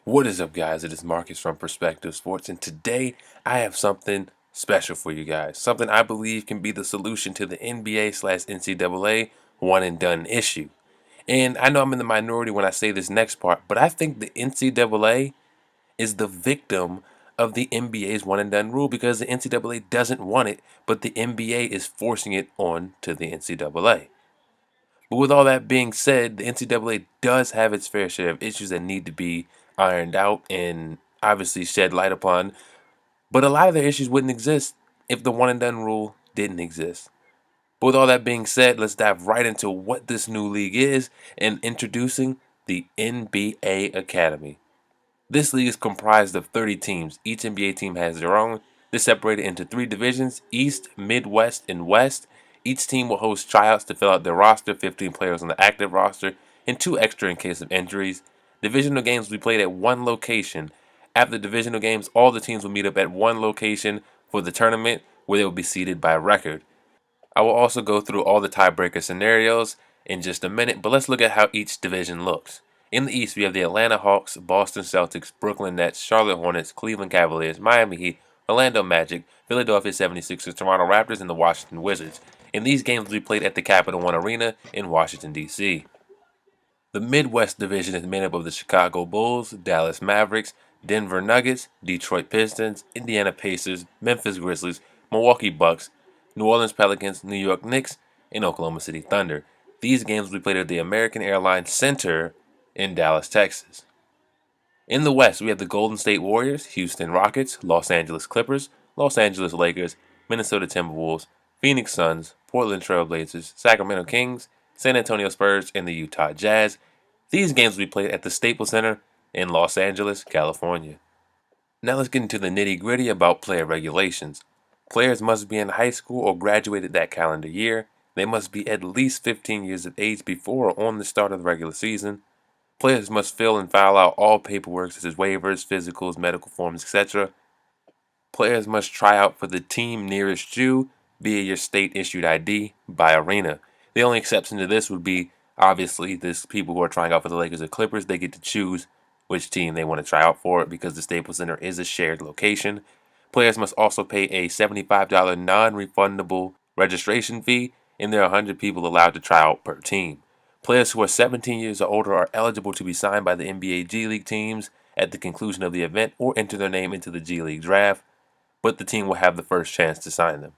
What is up, guys? It is Marcus from Perspective Sports, and today I have something special for you guys. Something I believe can be the solution to the NBA/NCAA one and done issue. And I know I'm in the minority when I say this next part, but I think the NCAA is the victim of the NBA's one and done rule because the NCAA doesn't want it, but the NBA is forcing it on to the NCAA. But with all that being said, the NCAA does have its fair share of issues that need to be ironed out and obviously shed light upon. But a lot of the issues wouldn't exist if the one and done rule didn't exist. But with all that being said, let's dive right into what this new league is and introducing the NBA Academy. This league is comprised of 30 teams. Each NBA team has their own. They're separated into three divisions: East, Midwest, and West. Each team will host tryouts to fill out their roster, 15 players on the active roster, and 2 extra in case of injuries. Divisional games will be played at one location. After divisional games, all the teams will meet up at one location for the tournament, where they will be seeded by record. I will also go through all the tiebreaker scenarios in just a minute, but let's look at how each division looks. In the East, we have the Atlanta Hawks, Boston Celtics, Brooklyn Nets, Charlotte Hornets, Cleveland Cavaliers, Miami Heat, Orlando Magic, Philadelphia 76ers, Toronto Raptors, and the Washington Wizards. And these games will be played at the Capital One Arena in Washington, D.C. The Midwest Division is made up of the Chicago Bulls, Dallas Mavericks, Denver Nuggets, Detroit Pistons, Indiana Pacers, Memphis Grizzlies, Milwaukee Bucks, New Orleans Pelicans, New York Knicks, and Oklahoma City Thunder. These games will be played at the American Airlines Center in Dallas, Texas. In the West, we have the Golden State Warriors, Houston Rockets, Los Angeles Clippers, Los Angeles Lakers, Minnesota Timberwolves, Phoenix Suns, Portland Trail Blazers, Sacramento Kings, San Antonio Spurs, and the Utah Jazz. These games will be played at the Staples Center in Los Angeles, California. Now let's get into the nitty-gritty about player regulations. Players must be in high school or graduated that calendar year. They must be at least 15 years of age before or on the start of the regular season. Players must fill and file out all paperwork such as waivers, physicals, medical forms, etc. Players must try out for the team nearest you via your state-issued ID by arena. The only exception to this would be, obviously, this people who are trying out for the Lakers or Clippers, they get to choose which team they want to try out for because the Staples Center is a shared location. Players must also pay a $75 non-refundable registration fee, and there are 100 people allowed to try out per team. Players who are 17 years or older are eligible to be signed by the NBA G League teams at the conclusion of the event or enter their name into the G League draft, but the team will have the first chance to sign them.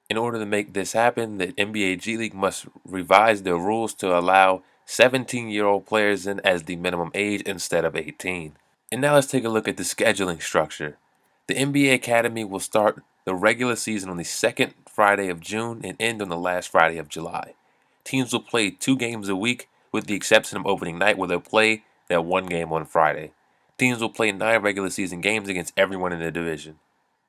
In order to make this happen, the NBA G League must revise their rules to allow 17-year-old players in as the minimum age instead of 18. And now let's take a look at the scheduling structure. The NBA Academy will start the regular season on the second Friday of June and end on the last Friday of July. Teams will play 2 games a week, with the exception of opening night, where they'll play that 1 game on Friday. Teams will play 9 regular season games against everyone in the division.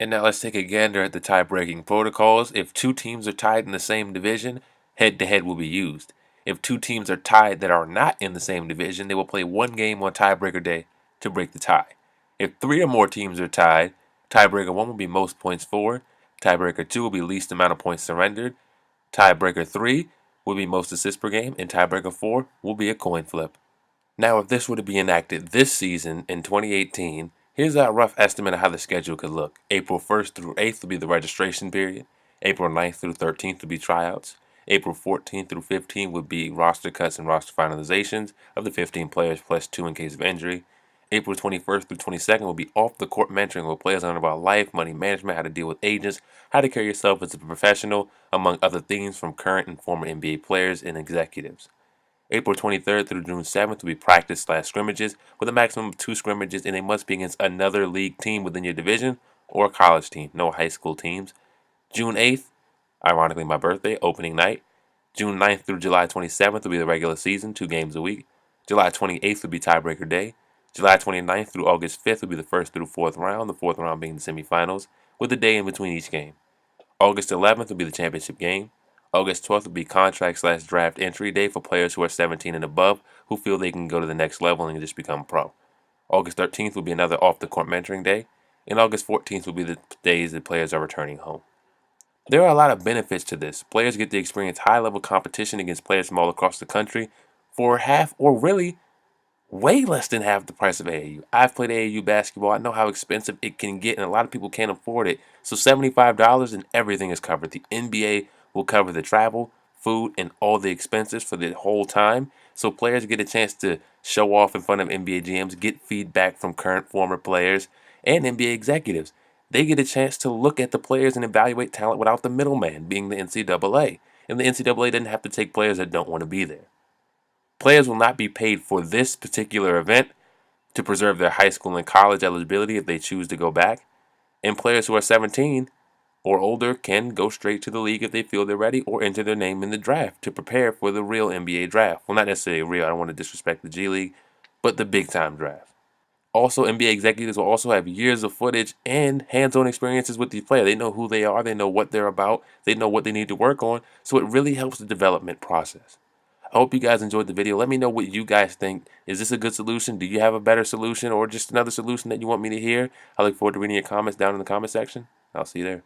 And now let's take a gander at the tie-breaking protocols. If 2 teams are tied in the same division, head-to-head will be used. If 2 teams are tied that are not in the same division, they will play 1 game on tiebreaker day to break the tie. If 3 or more teams are tied, tiebreaker 1 will be most points for, tiebreaker 2 will be least amount of points surrendered, tiebreaker 3 will be most assists per game, and tiebreaker 4 will be a coin flip. Now, if this were to be enacted this season in 2018, here's a rough estimate of how the schedule could look. April 1st through 8th will be the registration period. April 9th through 13th will be tryouts. April 14th through 15th would be roster cuts and roster finalizations of the 15 players plus 2 in case of injury. April 21st through 22nd will be off the court mentoring, where players learn about life, money management, how to deal with agents, how to carry yourself as a professional, among other things from current and former NBA players and executives. April 23rd through June 7th will be practice/scrimmages with a maximum of 2 scrimmages, and they must be against another league team within your division or a college team, no high school teams. June 8th, ironically my birthday, opening night. June 9th through July 27th will be the regular season, 2 games a week. July 28th will be tiebreaker day. July 29th through August 5th will be the 1st through 4th round, the 4th round being the semifinals, with a day in between each game. August 11th will be the championship game. August 12th will be contract/draft entry day for players who are 17 and above who feel they can go to the next level and just become pro. August 13th will be another off-the-court mentoring day. And August 14th will be the days that players are returning home. There are a lot of benefits to this. Players get to experience high-level competition against players from all across the country for half or really way less than half the price of AAU. I've played AAU basketball. I know how expensive it can get, and a lot of people can't afford it. So $75 and everything is covered. The NBA will cover the travel, food, and all the expenses for the whole time. So players get a chance to show off in front of NBA GMs, get feedback from current former players and NBA executives. They get a chance to look at the players and evaluate talent without the middleman, being the NCAA. And the NCAA doesn't have to take players that don't want to be there. Players will not be paid for this particular event to preserve their high school and college eligibility if they choose to go back. And players who are 17 or older can go straight to the league if they feel they're ready, or enter their name in the draft to prepare for the real NBA draft. Well, not necessarily real, I don't want to disrespect the G League, but the big time draft. Also, NBA executives will also have years of footage and hands-on experiences with these players. They know who they are, they know what they're about, they know what they need to work on, so it really helps the development process. I hope you guys enjoyed the video. Let me know what you guys think. Is this a good solution? Do you have a better solution, or just another solution that you want me to hear? I look forward to reading your comments down in the comment section. I'll see you there.